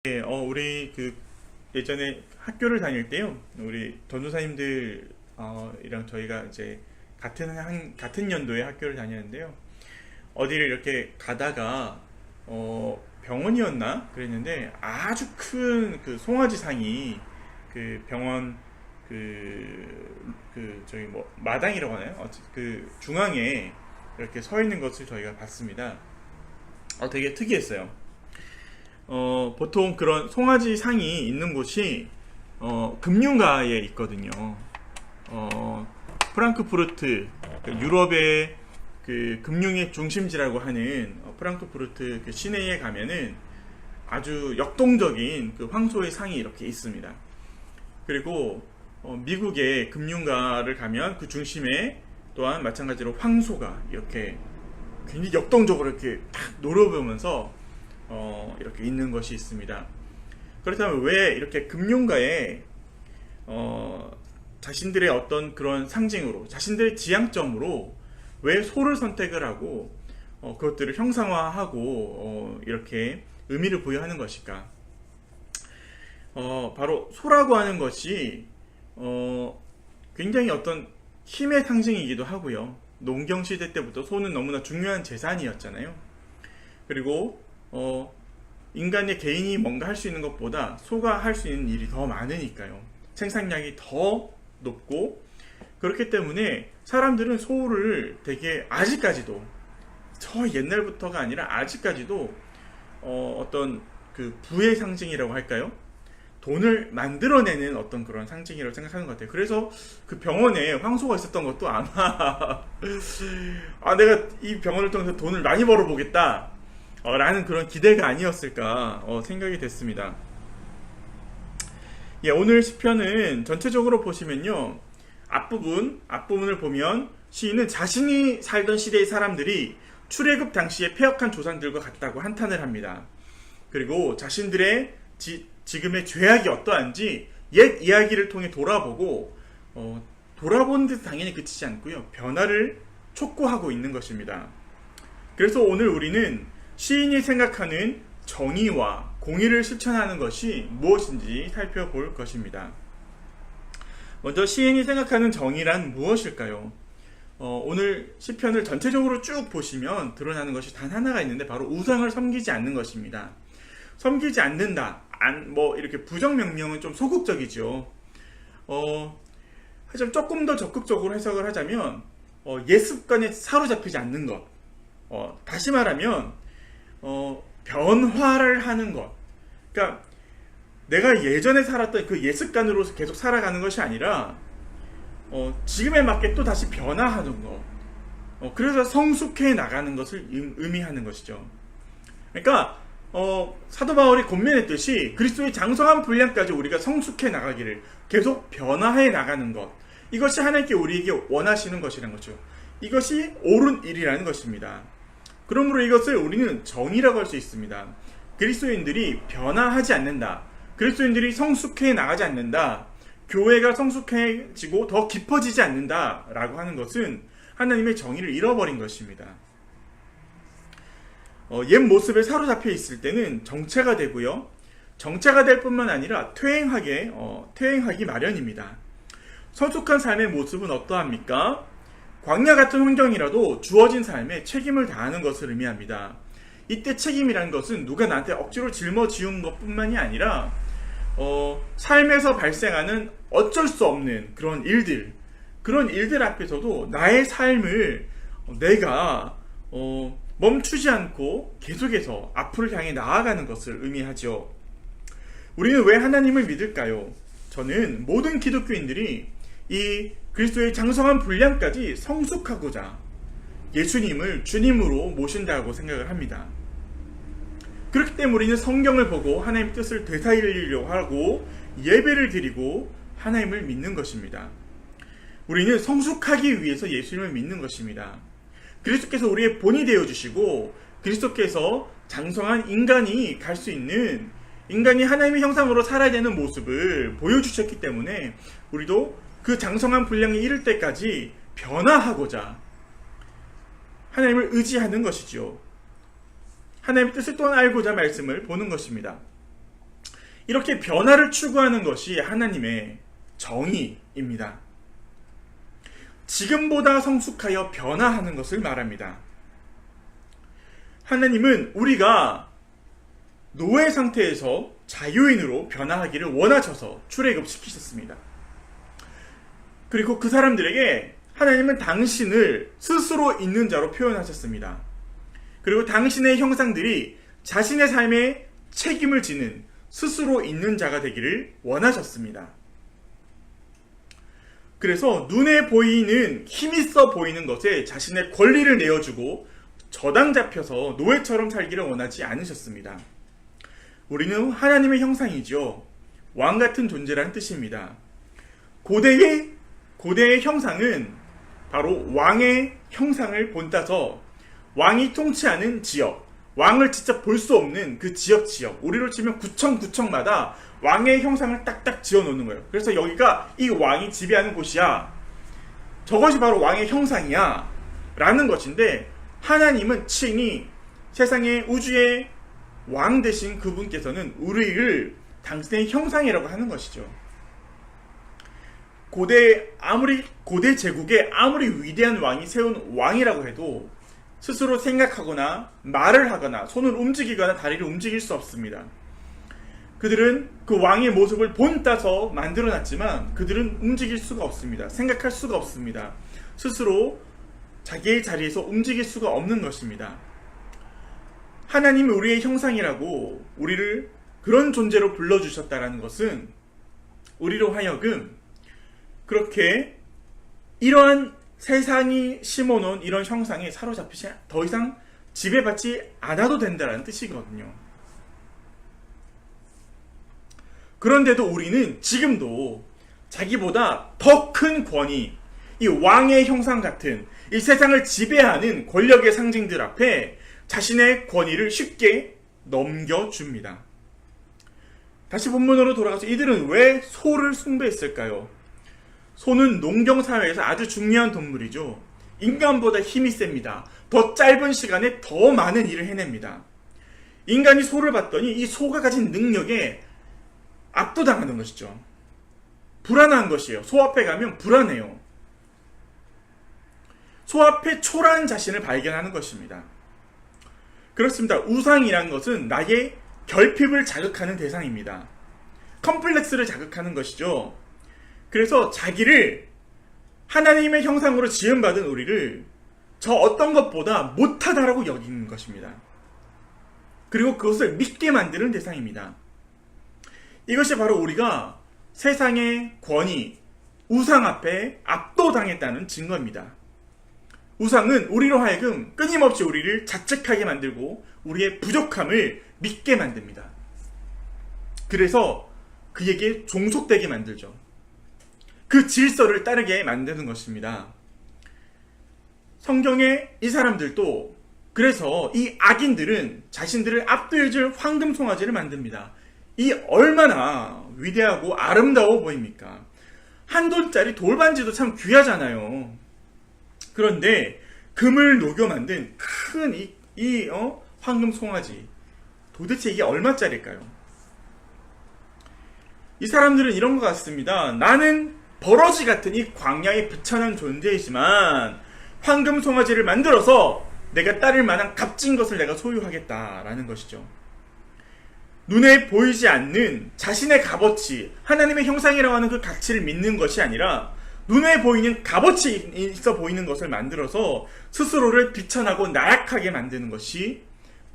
네, 우리 예전에 학교를 다닐 때요. 우리 전도사님들 이랑 저희가 이제 같은 연도에 학교를 다녔는데요. 어디를 이렇게 가다가 병원이었나 그랬는데 아주 큰 그 송아지 상이 그 병원 저기 뭐 마당이라고 하나요? 그 중앙에 이렇게 서 있는 것을 저희가 봤습니다. 되게 특이했어요. 보통 그런 송아지 상이 있는 곳이 금융가에 있거든요. 프랑크푸르트, 유럽의 그 금융의 중심지라고 하는 프랑크푸르트 그 시내에 가면은 아주 역동적인 그 황소의 상이 이렇게 있습니다. 그리고 미국의 금융가를 가면 그 중심에 또한 마찬가지로 황소가 이렇게 굉장히 역동적으로 이렇게 탁 노려보면서 이렇게 있는 것이 있습니다. 그렇다면 왜 이렇게 금융가에 자신들의 어떤 그런 상징으로, 자신들의 지향점으로 왜 소를 선택을 하고 그것들을 형상화하고 이렇게 의미를 부여하는 것일까? 바로 소라고 하는 것이 굉장히 어떤 힘의 상징이기도 하고요. 농경시대 때부터 소는 너무나 중요한 재산이었잖아요. 그리고 인간의 개인이 뭔가 할 수 있는 것보다 소가 할 수 있는 일이 더 많으니까요. 생산량이 더 높고, 그렇기 때문에 사람들은 소를 되게 아직까지도, 저 옛날부터가 아니라 아직까지도 어떤 그 부의 상징이라고 할까요? 돈을 만들어내는 어떤 그런 상징이라고 생각하는 것 같아요. 그래서 그 병원에 황소가 있었던 것도 아마 내가 이 병원을 통해서 돈을 많이 벌어보겠다 라는 그런 기대가 아니었을까 생각이 됐습니다. 예, 오늘 시편은 전체적으로 보시면요, 앞부분을 보면 시인은 자신이 살던 시대의 사람들이 출애굽 당시에 패역한 조상들과 같다고 한탄을 합니다. 그리고 자신들의 지금의 죄악이 어떠한지 옛 이야기를 통해 돌아보고 돌아보는 데서 당연히 그치지 않고요, 변화를 촉구하고 있는 것입니다. 그래서 오늘 우리는 시인이 생각하는 정의와 공의를 실천하는 것이 무엇인지 살펴볼 것입니다. 먼저 시인이 생각하는 정의란 무엇일까요? 오늘 시편을 전체적으로 쭉 보시면 드러나는 것이 단 하나가 있는데, 바로 우상을 섬기지 않는 것입니다. 섬기지 않는다. 이렇게 부정명령은 좀 소극적이죠. 하지만 조금 더 적극적으로 해석을 하자면, 옛 습관에 사로잡히지 않는 것. 다시 말하면, 변화를 하는 것. 그러니까, 내가 예전에 살았던 그 옛 습관으로 계속 살아가는 것이 아니라, 지금에 맞게 또 다시 변화하는 것. 그래서 성숙해 나가는 것을 의미하는 것이죠. 그러니까, 사도 바울이 권면했듯이 그리스도의 장성한 분량까지 우리가 성숙해 나가기를, 계속 변화해 나가는 것, 이것이 하나님께 우리에게 원하시는 것이라는 거죠. 이것이 옳은 일이라는 것입니다. 그러므로 이것을 우리는 정의라고 할 수 있습니다. 그리스도인들이 변화하지 않는다, 그리스도인들이 성숙해 나가지 않는다, 교회가 성숙해지고 더 깊어지지 않는다 라고 하는 것은 하나님의 정의를 잃어버린 것입니다. 옛 모습에 사로잡혀 있을 때는 정체가 되고요, 정체가 될 뿐만 아니라 퇴행하기 마련입니다. 성숙한 삶의 모습은 어떠합니까? 광야 같은 환경이라도 주어진 삶에 책임을 다하는 것을 의미합니다. 이때 책임이라는 것은 누가 나한테 억지로 짊어지운 것뿐만이 아니라 삶에서 발생하는 어쩔 수 없는 그런 일들 앞에서도 나의 삶을 내가 멈추지 않고 계속해서 앞을 향해 나아가는 것을 의미하죠. 우리는 왜 하나님을 믿을까요? 저는 모든 기독교인들이 이 그리스도의 장성한 분량까지 성숙하고자 예수님을 주님으로 모신다고 생각을 합니다. 그렇기 때문에 우리는 성경을 보고 하나님의 뜻을 되살리려고 하고 예배를 드리고 하나님을 믿는 것입니다. 우리는 성숙하기 위해서 예수님을 믿는 것입니다. 그리스도께서 우리의 본이 되어주시고, 그리스도께서 장성한 인간이 갈 수 있는, 인간이 하나님의 형상으로 살아야 되는 모습을 보여주셨기 때문에 우리도 그 장성한 분량에 이를 때까지 변화하고자 하나님을 의지하는 것이죠. 하나님의 뜻을 또한 알고자 말씀을 보는 것입니다. 이렇게 변화를 추구하는 것이 하나님의 정의입니다. 지금보다 성숙하여 변화하는 것을 말합니다. 하나님은 우리가 노예 상태에서 자유인으로 변화하기를 원하셔서 출애굽시키셨습니다. 그리고 그 사람들에게 하나님은 당신을 스스로 있는 자로 표현하셨습니다. 그리고 당신의 형상들이 자신의 삶에 책임을 지는 스스로 있는 자가 되기를 원하셨습니다. 그래서 눈에 보이는 힘있어 보이는 것에 자신의 권리를 내어주고 저당 잡혀서 노예처럼 살기를 원하지 않으셨습니다. 우리는 하나님의 형상이죠. 왕 같은 존재라는 뜻입니다. 고대의 형상은 바로 왕의 형상을 본따서 왕이 통치하는 지역, 왕을 직접 볼 수 없는 그 지역, 우리로 치면 구청마다 왕의 형상을 딱딱 지어 놓는 거예요. 그래서 여기가 이 왕이 지배하는 곳이야. 저것이 바로 왕의 형상이야. 라는 것인데, 하나님은 친히 세상의 우주의 왕 되신 그분께서는 우리를 당신의 형상이라고 하는 것이죠. 고대 제국에 아무리 위대한 왕이 세운 왕이라고 해도 스스로 생각하거나 말을 하거나 손을 움직이거나 다리를 움직일 수 없습니다. 그들은 그 왕의 모습을 본따서 만들어놨지만 그들은 움직일 수가 없습니다. 생각할 수가 없습니다. 스스로 자기의 자리에서 움직일 수가 없는 것입니다. 하나님이 우리의 형상이라고 우리를 그런 존재로 불러주셨다는 것은 우리로 하여금 그렇게 이러한 세상이 심어놓은 이런 형상에 사로잡히지 더 이상 지배받지 않아도 된다는 뜻이거든요. 그런데도 우리는 지금도 자기보다 더 큰 권위, 이 왕의 형상 같은 이 세상을 지배하는 권력의 상징들 앞에 자신의 권위를 쉽게 넘겨줍니다. 다시 본문으로 돌아가서 이들은 왜 소를 숭배했을까요? 소는 농경사회에서 아주 중요한 동물이죠. 인간보다 힘이 셉니다. 더 짧은 시간에 더 많은 일을 해냅니다. 인간이 소를 봤더니 이 소가 가진 능력에 압도당하는 것이죠. 불안한 것이에요. 소 앞에 가면 불안해요. 소 앞에 초라한 자신을 발견하는 것입니다. 그렇습니다. 우상이란 것은 나의 결핍을 자극하는 대상입니다. 컴플렉스를 자극하는 것이죠. 그래서 자기를 하나님의 형상으로 지음받은 우리를 저 어떤 것보다 못하다라고 여기는 것입니다. 그리고 그것을 믿게 만드는 대상입니다. 이것이 바로 우리가 세상의 권위, 우상 앞에 압도당했다는 증거입니다. 우상은 우리로 하여금 끊임없이 우리를 자책하게 만들고 우리의 부족함을 믿게 만듭니다. 그래서 그에게 종속되게 만들죠. 그 질서를 따르게 만드는 것입니다. 성경의 이 사람들도 그래서 이 악인들은 자신들을 압도해줄 황금 송아지를 만듭니다. 이 얼마나 위대하고 아름다워 보입니까? $1 돌반지도 참 귀하잖아요. 그런데 금을 녹여 만든 큰 황금 송아지, 도대체 이게 얼마짜릴까요? 이 사람들은 이런 것 같습니다. 나는 버러지 같은 이 광야에 비천한 존재이지만 황금 송아지를 만들어서 내가 따를 만한 값진 것을 내가 소유하겠다라는 것이죠. 눈에 보이지 않는 자신의 값어치, 하나님의 형상이라고 하는 그 가치를 믿는 것이 아니라 눈에 보이는 값어치 있어 보이는 것을 만들어서 스스로를 비천하고 나약하게 만드는 것이,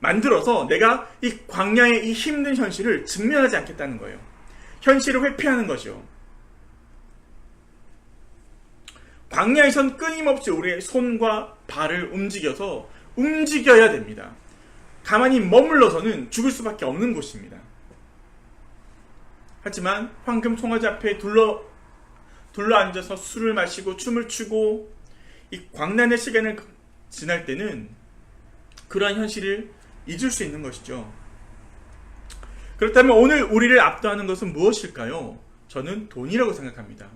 만들어서 내가 이 광야의 이 힘든 현실을 직면하지 않겠다는 거예요. 현실을 회피하는 거죠. 광야에선 끊임없이 우리의 손과 발을 움직여야 됩니다. 가만히 머물러서는 죽을 수밖에 없는 곳입니다. 하지만 황금 송아지 앞에 둘러앉아서 술을 마시고 춤을 추고 이 광란의 시간을 지날 때는 그러한 현실을 잊을 수 있는 것이죠. 그렇다면 오늘 우리를 압도하는 것은 무엇일까요? 저는 돈이라고 생각합니다.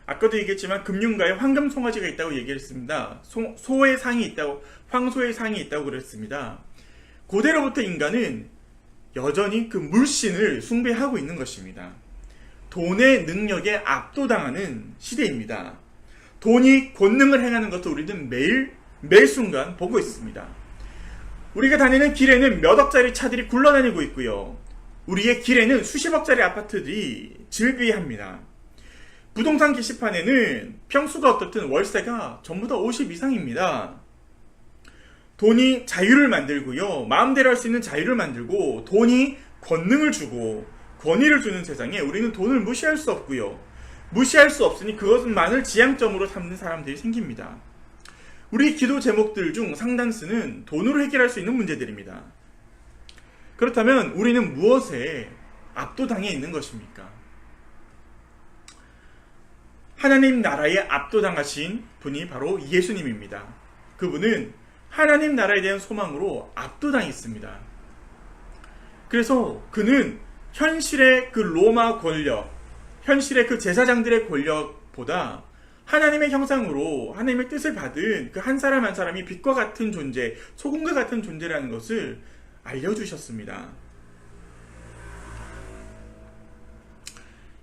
아까도 얘기했지만 금융가에 황금 송아지가 있다고 얘기했습니다. 황소의 상이 있다고 그랬습니다. 고대로부터 인간은 여전히 그 물신을 숭배하고 있는 것입니다. 돈의 능력에 압도당하는 시대입니다. 돈이 권능을 행하는 것을 우리는 매 순간 보고 있습니다. 우리가 다니는 길에는 몇 억짜리 차들이 굴러다니고 있고요. 우리의 길에는 수십억짜리 아파트들이 즐비합니다. 부동산 게시판에는 평수가 어떻든 월세가 전부 다 50 이상입니다. 돈이 자유를 만들고요. 마음대로 할 수 있는 자유를 만들고 돈이 권능을 주고 권위를 주는 세상에 우리는 돈을 무시할 수 없고요. 무시할 수 없으니 그것만을 지향점으로 삼는 사람들이 생깁니다. 우리 기도 제목들 중 상당수는 돈으로 해결할 수 있는 문제들입니다. 그렇다면 우리는 무엇에 압도당해 있는 것입니까? 하나님 나라에 압도당하신 분이 바로 예수님입니다. 그분은 하나님 나라에 대한 소망으로 압도당했습니다. 그래서 그는 현실의 그 로마 권력, 현실의 그 제사장들의 권력보다 하나님의 형상으로 하나님의 뜻을 받은 그 한 사람 한 사람이 빛과 같은 존재, 소금과 같은 존재라는 것을 알려주셨습니다.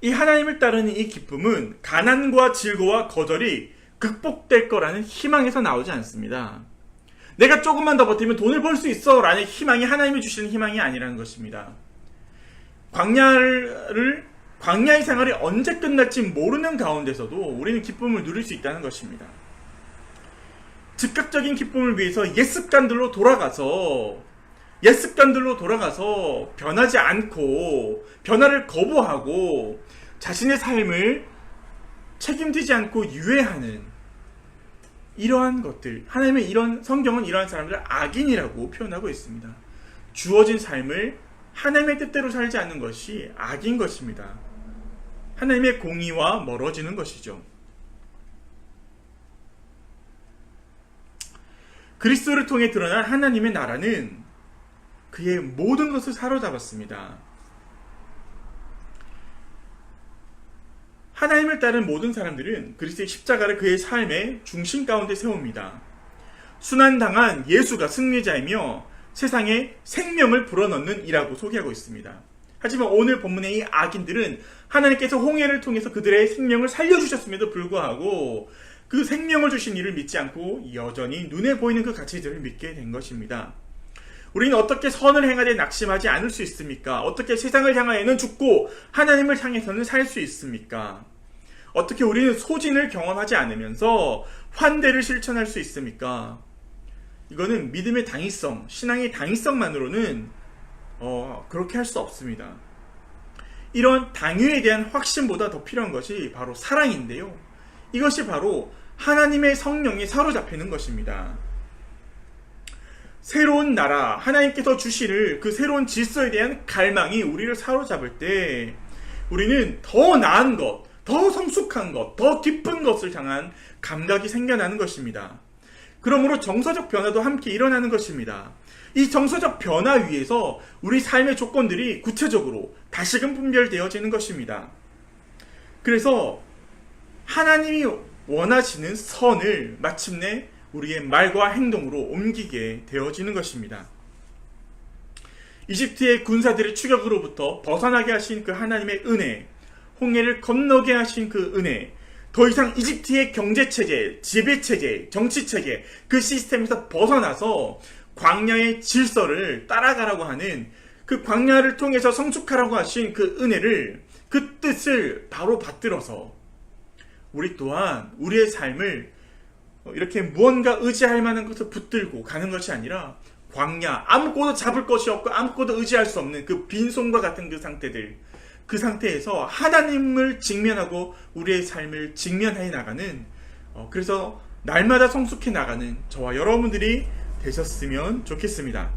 이 하나님을 따르는 이 기쁨은 가난과 질고와 거절이 극복될 거라는 희망에서 나오지 않습니다. 내가 조금만 더 버티면 돈을 벌 수 있어 라는 희망이 하나님이 주시는 희망이 아니라는 것입니다. 광야의 생활이 언제 끝날지 모르는 가운데서도 우리는 기쁨을 누릴 수 있다는 것입니다. 즉각적인 기쁨을 위해서 옛 습관들로 돌아가서 변하지 않고 변화를 거부하고 자신의 삶을 책임지지 않고 유예하는 이러한 것들, 하나님의 성경은 이러한 사람들을 악인이라고 표현하고 있습니다. 주어진 삶을 하나님의 뜻대로 살지 않는 것이 악인 것입니다. 하나님의 공의와 멀어지는 것이죠. 그리스도를 통해 드러난 하나님의 나라는 그의 모든 것을 사로잡았습니다. 하나님을 따른 모든 사람들은 그리스도의 십자가를 그의 삶의 중심 가운데 세웁니다. 순환당한 예수가 승리자이며 세상에 생명을 불어넣는 이라고 소개하고 있습니다. 하지만 오늘 본문의 이 악인들은 하나님께서 홍해를 통해서 그들의 생명을 살려주셨음에도 불구하고 그 생명을 주신 이를 믿지 않고 여전히 눈에 보이는 그 가치들을 믿게 된 것입니다. 우리는 어떻게 선을 행하되 낙심하지 않을 수 있습니까? 어떻게 세상을 향하여는 죽고 하나님을 향해서는 살 수 있습니까? 어떻게 우리는 소진을 경험하지 않으면서 환대를 실천할 수 있습니까? 이거는 믿음의 당위성, 신앙의 당위성만으로는 그렇게 할 수 없습니다. 이런 당위에 대한 확신보다 더 필요한 것이 바로 사랑인데요. 이것이 바로 하나님의 성령에 사로잡히는 것입니다. 새로운 나라, 하나님께서 주실 그 새로운 질서에 대한 갈망이 우리를 사로잡을 때 우리는 더 나은 것, 더 성숙한 것, 더 깊은 것을 향한 감각이 생겨나는 것입니다. 그러므로 정서적 변화도 함께 일어나는 것입니다. 이 정서적 변화 위에서 우리 삶의 조건들이 구체적으로 다시금 분별되어지는 것입니다. 그래서 하나님이 원하시는 선을 마침내 우리의 말과 행동으로 옮기게 되어지는 것입니다. 이집트의 군사들의 추격으로부터 벗어나게 하신 그 하나님의 은혜, 홍해를 건너게 하신 그 은혜, 더 이상 이집트의 경제체제, 지배체제, 정치체제, 그 시스템에서 벗어나서 광야의 질서를 따라가라고 하는 그 광야를 통해서 성숙하라고 하신 그 은혜를, 그 뜻을 바로 받들어서 우리 또한 우리의 삶을 이렇게 무언가 의지할 만한 것을 붙들고 가는 것이 아니라 광야, 아무것도 잡을 것이 없고 아무것도 의지할 수 없는 그 빈손과 같은 그 상태들, 그 상태에서 하나님을 직면하고 우리의 삶을 직면해 나가는, 그래서 날마다 성숙해 나가는 저와 여러분들이 되셨으면 좋겠습니다.